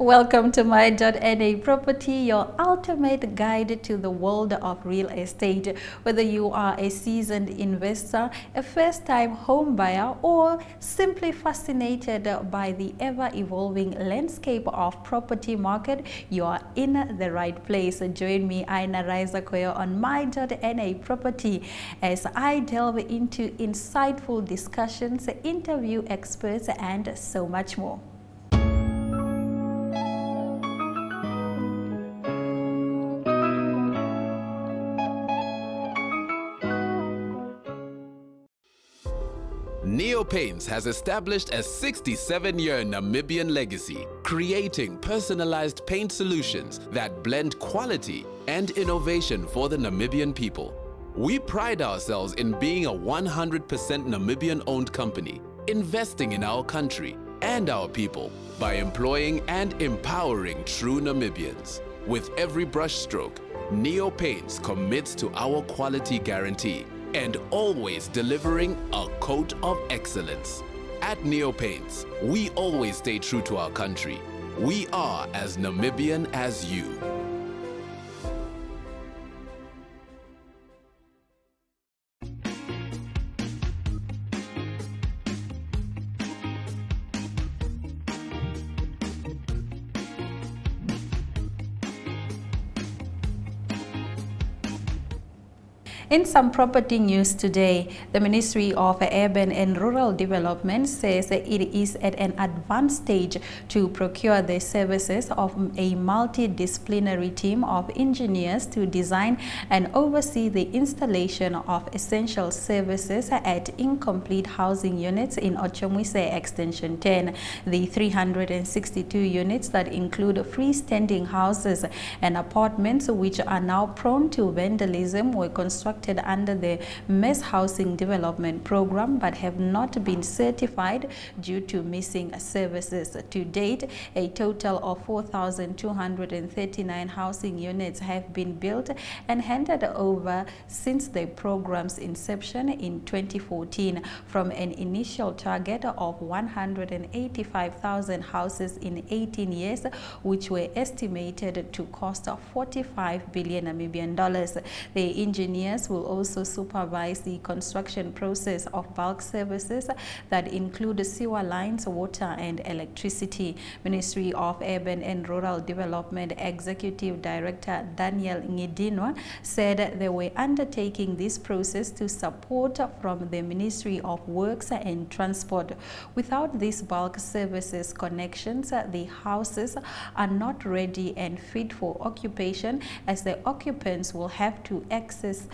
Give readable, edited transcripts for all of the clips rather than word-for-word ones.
Welcome to my.na Property, your ultimate guide to the world of real estate. Whether you are a seasoned investor, a first-time home buyer, or simply fascinated by the ever-evolving landscape of property market, you are in the right place. Join me, Aina Koyo, on my.na Property as I delve into insightful discussions, interview experts, and so much more. Neopaints has established a 67-year Namibian legacy, creating personalized paint solutions that blend quality and innovation for the Namibian people. We pride ourselves in being a 100% Namibian-owned company, investing in our country and our people by employing and empowering true Namibians. With every brushstroke, Neopaints commits to our quality guarantee and always delivering a coat of excellence. At Neopaints, we always stay true to our country. We are as Namibian as you. In some property news today, the Ministry of Urban and Rural Development says it is at an advanced stage to procure the services of a multidisciplinary team of engineers to design and oversee the installation of essential services at incomplete housing units in Ochomwise Extension 10. The 362 units that include freestanding houses and apartments which are now prone to vandalism were constructed under the Mass Housing Development Program but have not been certified due to missing services. To date, a total of 4,239 housing units have been built and handed over since the program's inception in 2014, from an initial target of 185,000 houses in 18 years, which were estimated to cost 45 billion Namibian dollars. The engineers will also supervise the construction process of bulk services that include sewer lines, water, and electricity. Ministry of Urban and Rural Development Executive Director Daniel Ngidinwa said they were undertaking this process to support from the Ministry of Works and Transport. Without these bulk services connections, the houses are not ready and fit for occupation, as the occupants will have to access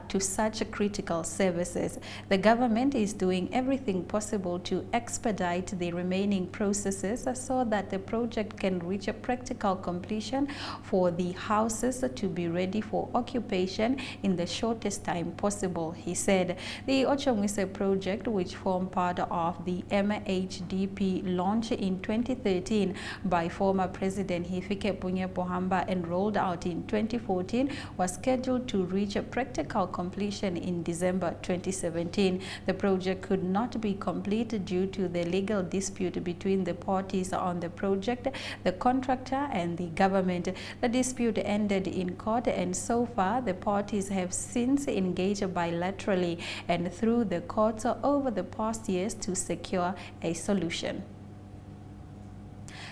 to such critical services. The government is doing everything possible to expedite the remaining processes so that the project can reach a practical completion for the houses to be ready for occupation in the shortest time possible, he said. The Ochomwise project, which formed part of the MHDP launch in 2013 by former President Hifikepunye Pohamba and rolled out in 2014, was scheduled to reach a practical completion in December 2017. The project could not be completed due to the legal dispute between the parties on the project, the contractor and the government. The dispute ended in court, and so far the parties have since engaged bilaterally and through the courts over the past years to secure a solution.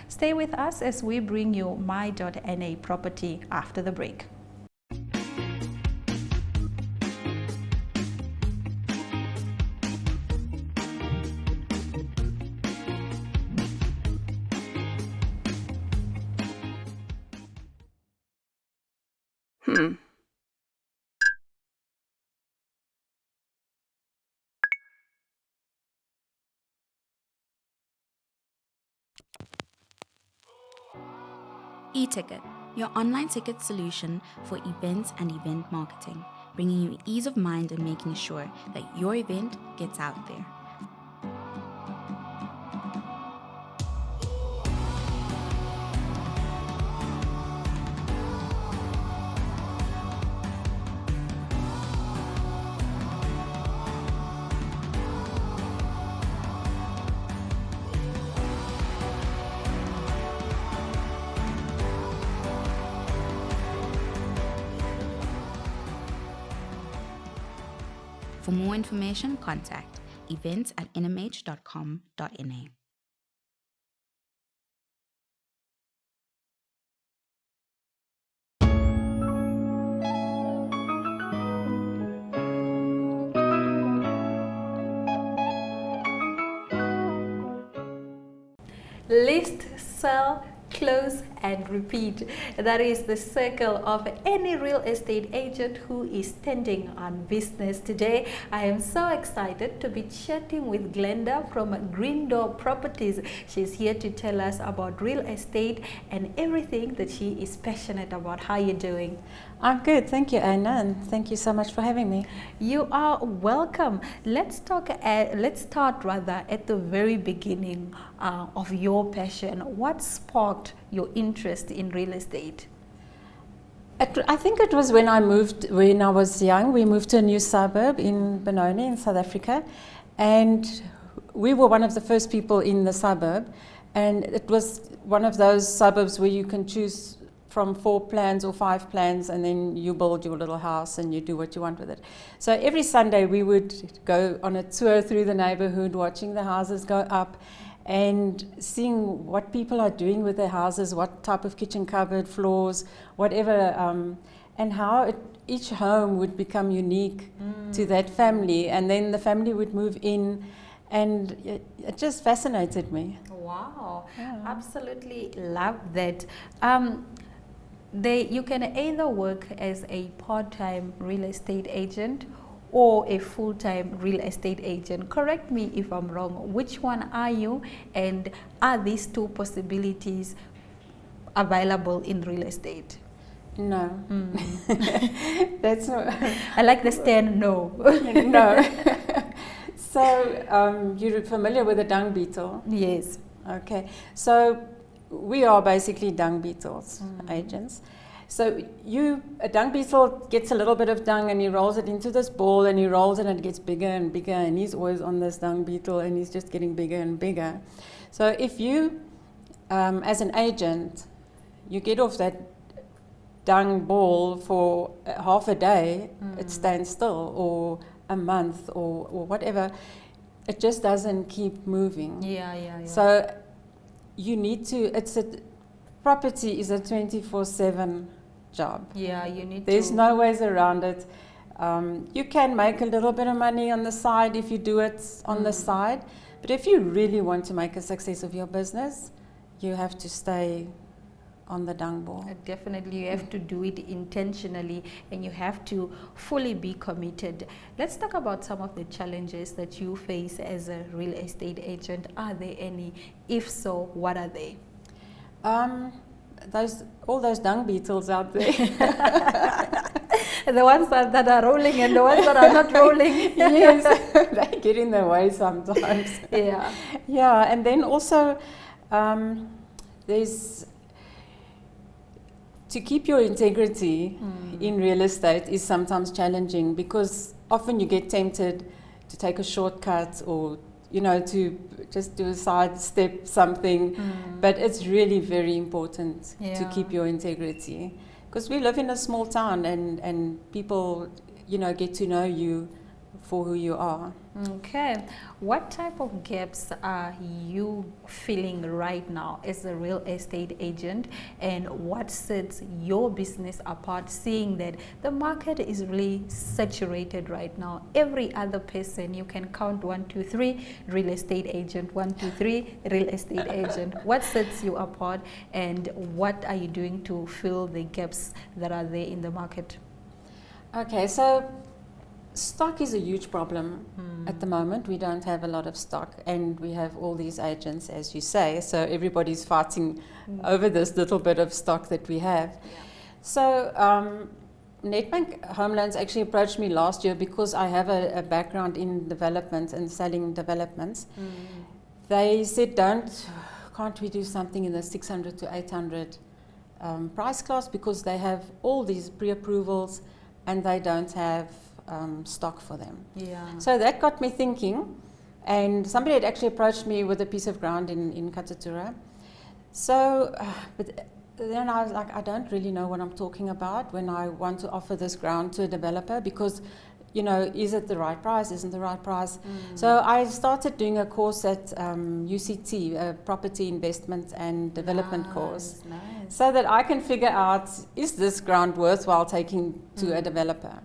Stay with us as we bring you my.na Property after the break. E-Ticket, your online ticket solution for events and event marketing, bringing you ease of mind and making sure that your event gets out there. For more information, contact events@nhom.com.na. List, sell, close and repeat. That is the circle of any real estate agent who is standing on business today. I am so excited to be chatting with Glenda from Green Door Properties. She's here to tell us about real estate and everything that she is passionate about. How are you doing? I'm good, thank you, Anna, and thank you so much for having me. You are welcome. Let's start rather at the very beginning of your passion. What sparked your interest in real estate? I think it was when I was young. We moved to a new suburb in Benoni in South Africa, and we were one of the first people in the suburb, and it was one of those suburbs where you can choose from 4 plans or 5 plans, and then you build your little house and you do what you want with it. So every Sunday we would go on a tour through the neighborhood, watching the houses go up and seeing what people are doing with their houses, what type of kitchen cupboard, floors, whatever, and how each home would become unique to that family, and then the family would move in, and it just fascinated me. Wow, yeah. Absolutely love that. You can either work as a part-time real estate agent or a full-time real estate agent. Correct me if I'm wrong. Which one are you, and are these 2 possibilities available in real estate? No. That's not. I like the stand no. No. So you're familiar with the dung beetle? Yes. Okay. So we are basically dung beetles, agents. So a dung beetle gets a little bit of dung and he rolls it into this ball, and he rolls it and it gets bigger and bigger, and he's always on this dung beetle and he's just getting bigger and bigger. So if you, as an agent, you get off that dung ball for half a day, it stands still, or a month, or whatever, it just doesn't keep moving. Yeah. So you need to, property is a 24/7 job. Yeah, you need There's no ways around it. You can make a little bit of money on the side if you do it on the side, but if you really want to make a success of your business, you have to stay on the dung ball. Definitely, you have to do it intentionally, and you have to fully be committed. Let's talk about some of the challenges that you face as a real estate agent. Are there any? If so, what are they? All those dung beetles out there. The ones that are rolling and the ones that are not rolling. Yes, they get in the way sometimes. Yeah, and then also there's, to keep your integrity in real estate is sometimes challenging, because often you get tempted to take a shortcut, or to just do a side step something, but it's really very important to keep your integrity, because we live in a small town, and people get to know you for who you are. Okay, what type of gaps are you feeling right now as a real estate agent, and what sets your business apart, seeing that the market is really saturated right now? Every other person, you can count 1, 2, 3 real estate agent, 1, 2, 3 real estate agent. What sets you apart, and what are you doing to fill the gaps that are there in the market? Okay, so stock is a huge problem at the moment. We don't have a lot of stock, and we have all these agents, as you say, so everybody's fighting over this little bit of stock that we have. So Nedbank Home Loans actually approached me last year because I have a background in development and selling developments. They said, can't we do something in the 600 to 800 price class, because they have all these pre-approvals and they don't have stock for them. So that got me thinking, and somebody had actually approached me with a piece of ground in Katatura. So, but then I was like, I don't really know what I'm talking about when I want to offer this ground to a developer, because you know, is it the right price? Isn't the right price? So I started doing a course at UCT, a property investment and development course, so that I can figure out, is this ground worthwhile taking to a developer?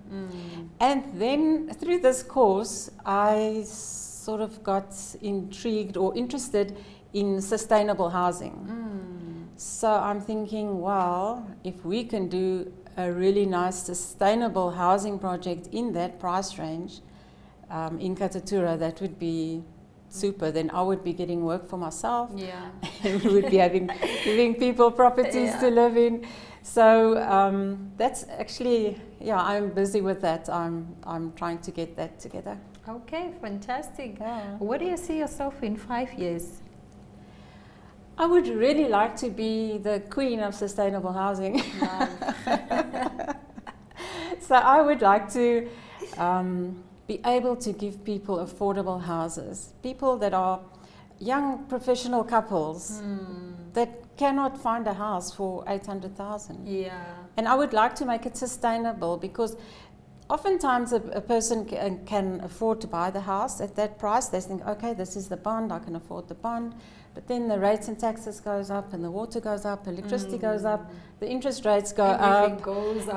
And then through this course, I sort of got intrigued or interested in sustainable housing. So I'm thinking, well, if we can do a really nice sustainable housing project in that price range in Katatura, that would be super. Then I would be getting work for myself. Yeah. And we would be giving people properties to live in. So that's actually, yeah, I'm busy with that. I'm trying to get that together. Okay, fantastic. Yeah. Where do you see yourself in 5 years? I would really like to be the queen of sustainable housing. So I would like to be able to give people affordable houses, people that are young professional couples that cannot find a house for 800,000. Yeah. And I would like to make it sustainable, because oftentimes a person can afford to buy the house at that price. They think, okay, this is the bond, I can afford the bond. But then the rates and taxes goes up, and the water goes up, electricity goes up, the interest rates go up.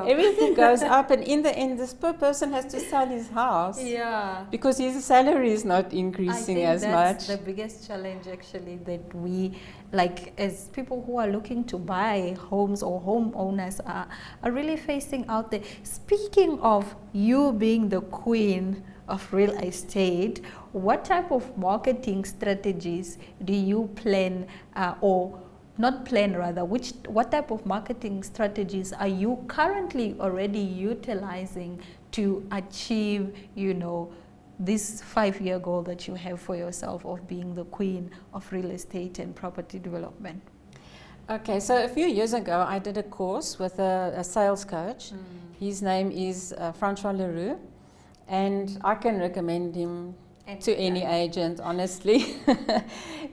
Everything goes up, and in the end, this poor person has to sell his house. Yeah. Because his salary is not increasing as much. That's the biggest challenge, actually, that we, like, as people who are looking to buy homes or homeowners are really facing out there. Speaking of you being the queen of real estate, what type of marketing strategies do you plan, or not plan rather, what type of marketing strategies are you currently already utilizing to achieve, you know, this 5-year goal that you have for yourself of being the queen of real estate and property development? Okay, so a few years ago I did a course with a sales coach. His name is Francois Leroux, and I can recommend him to any agent, honestly.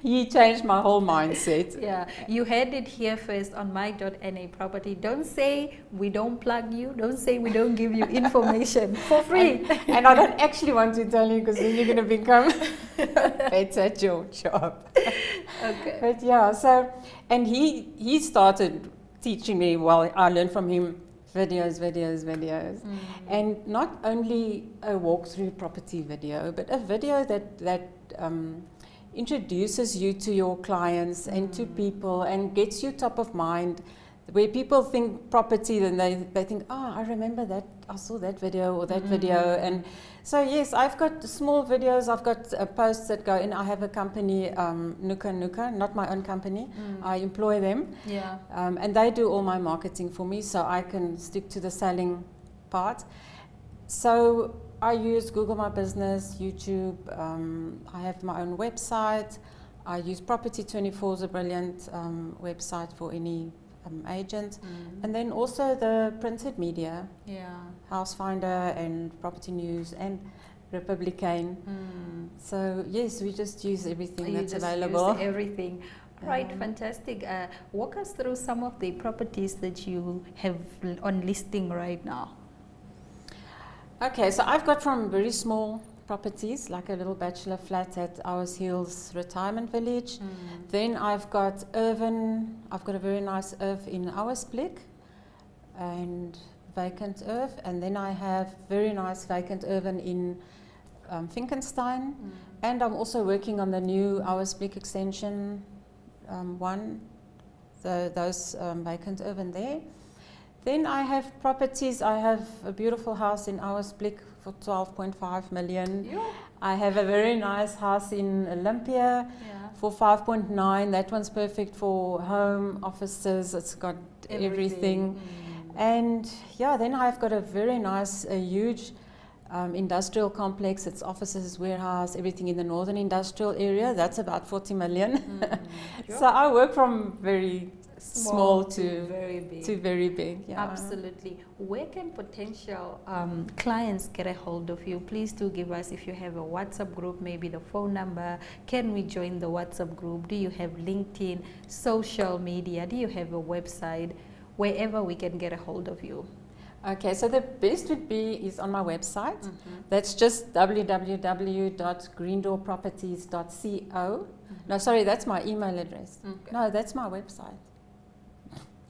He changed my whole mindset. Yeah, you heard it here first on my.na property. Don't say we don't plug you. Don't say we don't give you information for free. And I don't actually want to tell you, because then you're going to become better at your job. Okay. But yeah, so, and he started teaching me, well, I learned from him videos. And not only a walkthrough property video, but a video that introduces you to your clients and to people and gets you top of mind. Where people think property, then they think, oh, I remember that, I saw that video or that video. And so yes, I've got small videos, I've got posts that go in. I have a company, Nuka, not my own company. I employ them. Yeah. And they do all my marketing for me, so I can stick to the selling part. So I use Google My Business, YouTube. I have my own website. I use Property24 is a brilliant website for any agent. And then also the printed media, House Finder and Property News and Republican. So yes, we just use everything that's available. Use everything. Right, fantastic. Walk us through some of the properties that you have on listing right now. Okay, so I've got from very small properties, like a little bachelor flat at Ours Hills Retirement Village. Then I've got urban, I've got a very nice earth in Ouersblik and vacant earth. And then I have very nice vacant urban in Finkenstein. And I'm also working on the new Ouersblik extension one, those vacant urban there. Then I have properties. I have a beautiful house in Ouersblik for 12.5 million. Yeah. I have a very nice house in Olympia for 5.9. That one's perfect for home, offices. It's got everything. And yeah, then I've got a very nice, huge industrial complex. It's offices, warehouse, everything in the northern industrial area. That's about 40 million. So I work from very small to very big. Yeah. Absolutely. Where can potential clients get a hold of you? Please do give us, if you have a WhatsApp group, maybe the phone number. Can we join the WhatsApp group? Do you have LinkedIn, social media? Do you have a website? Wherever we can get a hold of you. Okay, so the best would be is on my website. That's just www.greendoorproperties.co. No, sorry, that's my email address. Okay. No, that's my website.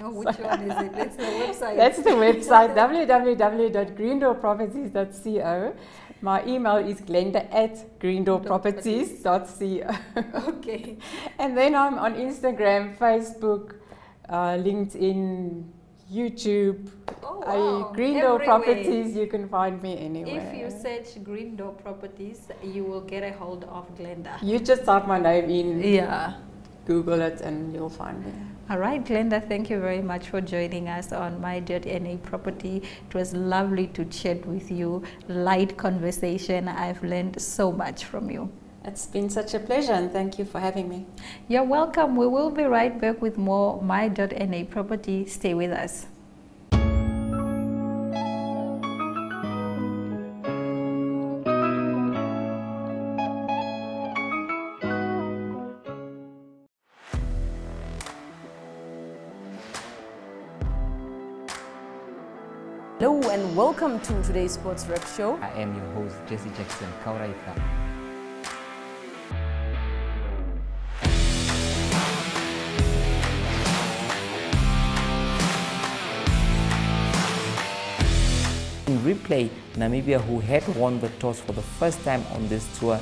Oh, which one is it? That's the website. That's the website, www.greendoorproperties.co. My email is glenda@greendoorproperties.co. Okay. And then I'm on Instagram, Facebook, LinkedIn, YouTube. Oh, wow. Green Door Everywhere. Properties, you can find me anywhere. If you search Green Door Properties, you will get a hold of Glenda. You just type my name in, Yeah. Google it, and you'll find me. All right, Glenda, thank you very much for joining us on my.na property. It was lovely to chat with you. Light conversation. I've learned so much from you. It's been such a pleasure, and thank you for having me. You're welcome. We will be right back with more my.na property. Stay with us. Hello and welcome to today's Sports Rep Show. I am your host, Jesse Jackson Kauraifa. In replay, Namibia, who had won the toss for the first time on this tour.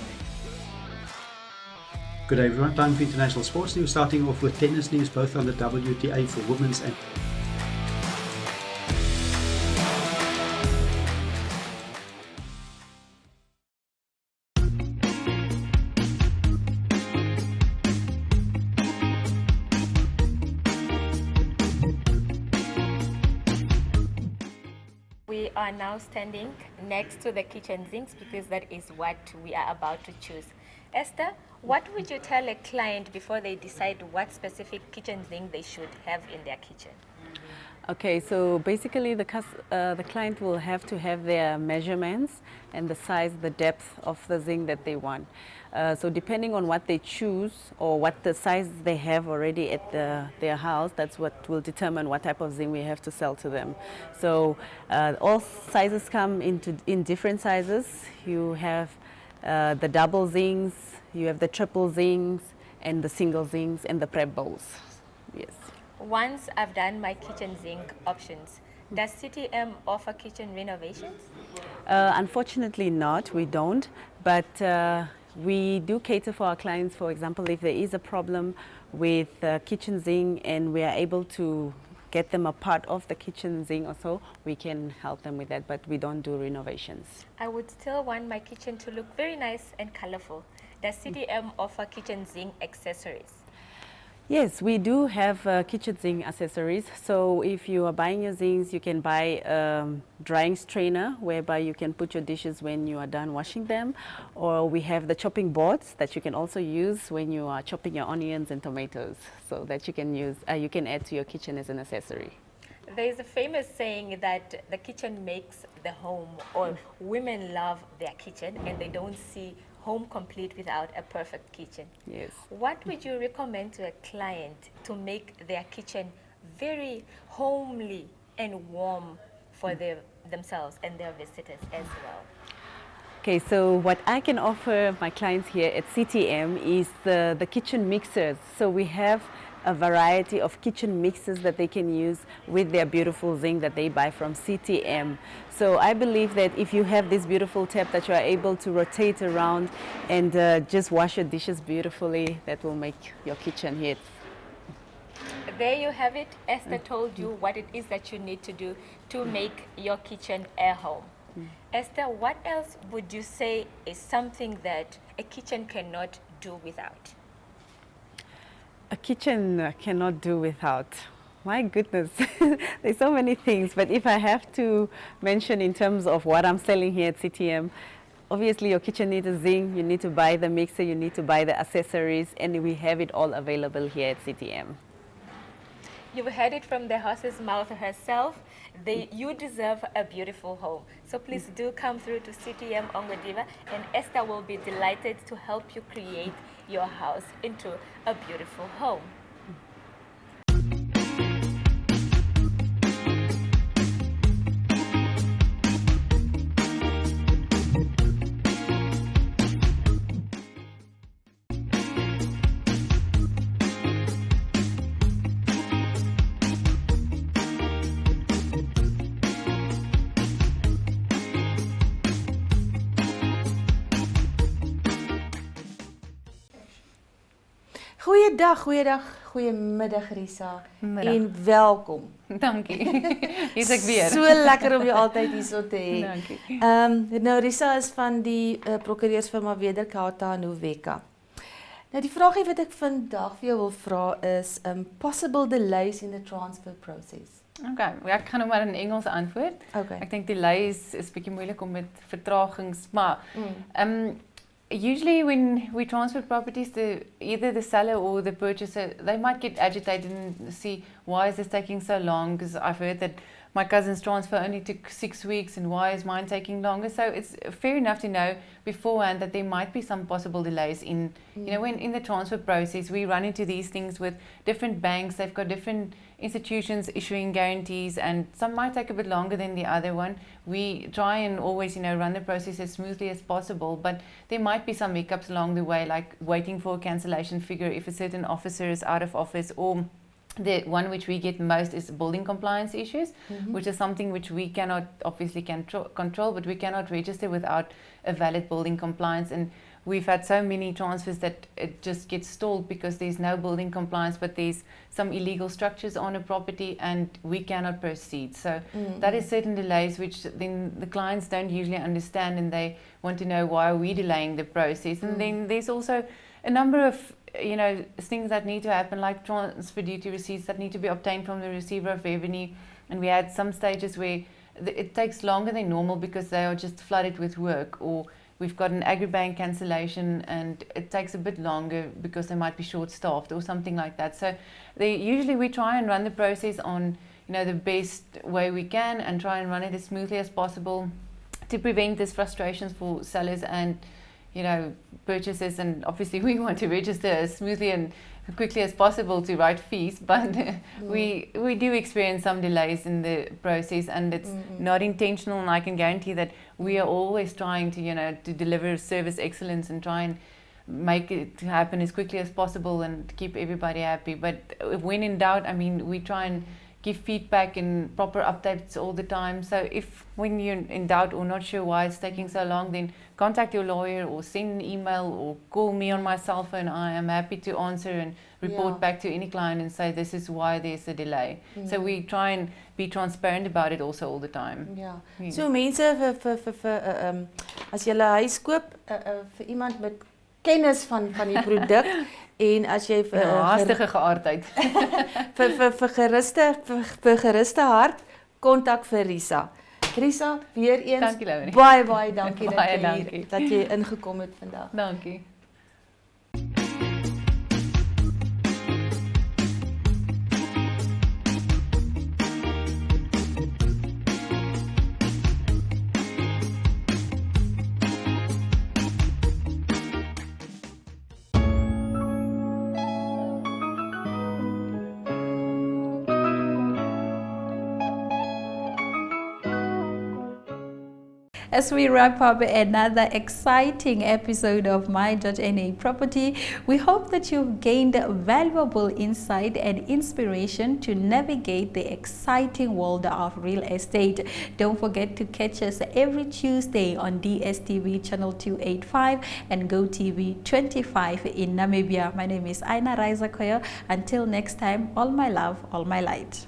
Good day everyone, time for international sports news, starting off with tennis news, both on the WTA for women's and We are now standing next to the kitchen sinks because that is what we are about to choose. Esther, what would you tell a client before they decide what specific kitchen sink they should have in their kitchen? Okay, so basically the client will have to have their measurements and the size, the depth of the zinc that they want. So depending on what they choose or what the size they have already at their house, that's what will determine what type of zinc we have to sell to them. So all sizes come in different sizes. You have the double zincs, you have the triple zincs, and the single zincs, and the prep bowls. Yes. Once I've done my kitchen sink options, does CTM offer kitchen renovations? Unfortunately not, we don't, but we do cater for our clients. For example, if there is a problem with kitchen zinc and we are able to get them a part of the kitchen zinc or so, we can help them with that, but we don't do renovations. I would still want my kitchen to look very nice and colorful. Does CTM offer kitchen zinc accessories? Yes, we do have kitchen zinc accessories. So if you are buying your zincs, you can buy a drying strainer whereby you can put your dishes when you are done washing them. Or we have the chopping boards that you can also use when you are chopping your onions and tomatoes, so that you can use, you can add to your kitchen as an accessory. There is a famous saying that the kitchen makes the home, or women love their kitchen and they don't see home complete without a perfect kitchen. Yes. What would you recommend to a client to make their kitchen very homely and warm for themselves and their visitors as well? Okay, so what I can offer my clients here at CTM is the kitchen mixers. So we have a variety of kitchen mixes that they can use with their beautiful zinc that they buy from CTM. So I believe that if you have this beautiful tap that you are able to rotate around and just wash your dishes beautifully, that will make your kitchen hit. There you have it. Esther told you what it is that you need to do to make your kitchen a home. Esther, what else would you say is something that a kitchen cannot do without? A kitchen cannot do without. My goodness, there's so many things, but if I have to mention in terms of what I'm selling here at CTM, obviously your kitchen needs a zinc, you need to buy the mixer, you need to buy the accessories, and we have it all available here at CTM. You've heard it from the horse's mouth herself. You deserve a beautiful home. So please do come through to CTM Ongwediva, and Esther will be delighted to help you create your house into a beautiful home. Goeiedag, goeiemiddag Risa. Middag. En welkom. Dankie. Hier's ek weer. So lekker om jou altyd hierso te hê. Dankie. Nou Risa is van die prokureursfirma Wederkata en Uweka. Nou die vraagie wat ek vandag vir jou wil vra is possible delays in the transfer process. Okay, ek gaan nou maar in Engels antwoord. Okay. Ek dink delays is bietjie moeilik om met vertragings, maar usually when we transfer properties to either the seller or the purchaser, they might get agitated and see why is this taking so long, because I've heard that my cousin's transfer only took 6 weeks and why is mine taking longer. So it's fair enough to know beforehand that there might be some possible delays in, you know, when in the transfer process we run into these things with different banks. They've got different institutions issuing guarantees and some might take a bit longer than the other one. We try and always, you know, run the process as smoothly as possible, but there might be some hiccups along the way, like waiting for a cancellation figure if a certain officer is out of office, or the one which we get most is building compliance issues, which is something which we cannot obviously control, but we cannot register without a valid building compliance. And we've had so many transfers that it just gets stalled because there's no building compliance, but there's some illegal structures on a property and we cannot proceed. So that is certain delays which then the clients don't usually understand, and they want to know why are we delaying the process. And then there's also a number of, you know, things that need to happen, like transfer duty receipts that need to be obtained from the receiver of revenue. And we had some stages where it takes longer than normal because they are just flooded with work, or we've got an agribank cancellation and it takes a bit longer because they might be short-staffed or something like that. So usually we try and run the process on, you know, the best way we can and try and run it as smoothly as possible to prevent these frustrations for sellers and, you know, purchases. And obviously we want to register as smoothly and quickly as possible to write fees, but we do experience some delays in the process, and it's not intentional, and I can guarantee that we are always trying to, you know, to deliver service excellence and try and make it happen as quickly as possible and keep everybody happy. But when in doubt, I mean, we try and give feedback and proper updates all the time. So if when you're in doubt or not sure why it's taking so long, then contact your lawyer or send an email or call me on my cell phone. I am happy to answer and report back to any client and say this is why there's a delay. So we try and be transparent about it also all the time. Ja. So mense as jy 'n huis koop vir iemand met kennis van die produk en as jy haastige geaardheid vir geruste hart kontak vir Risa. Risa, weer eens dankie, baie dankie dankie dat jy ingekom het vandag. Dankie. As we wrap up another exciting episode of my.na Property, we hope that you've gained valuable insight and inspiration to navigate the exciting world of real estate. Don't forget to catch us every Tuesday on DSTV channel 285 and GOtv 25 in Namibia. My name is my.na. Until next time, all my love, all my light.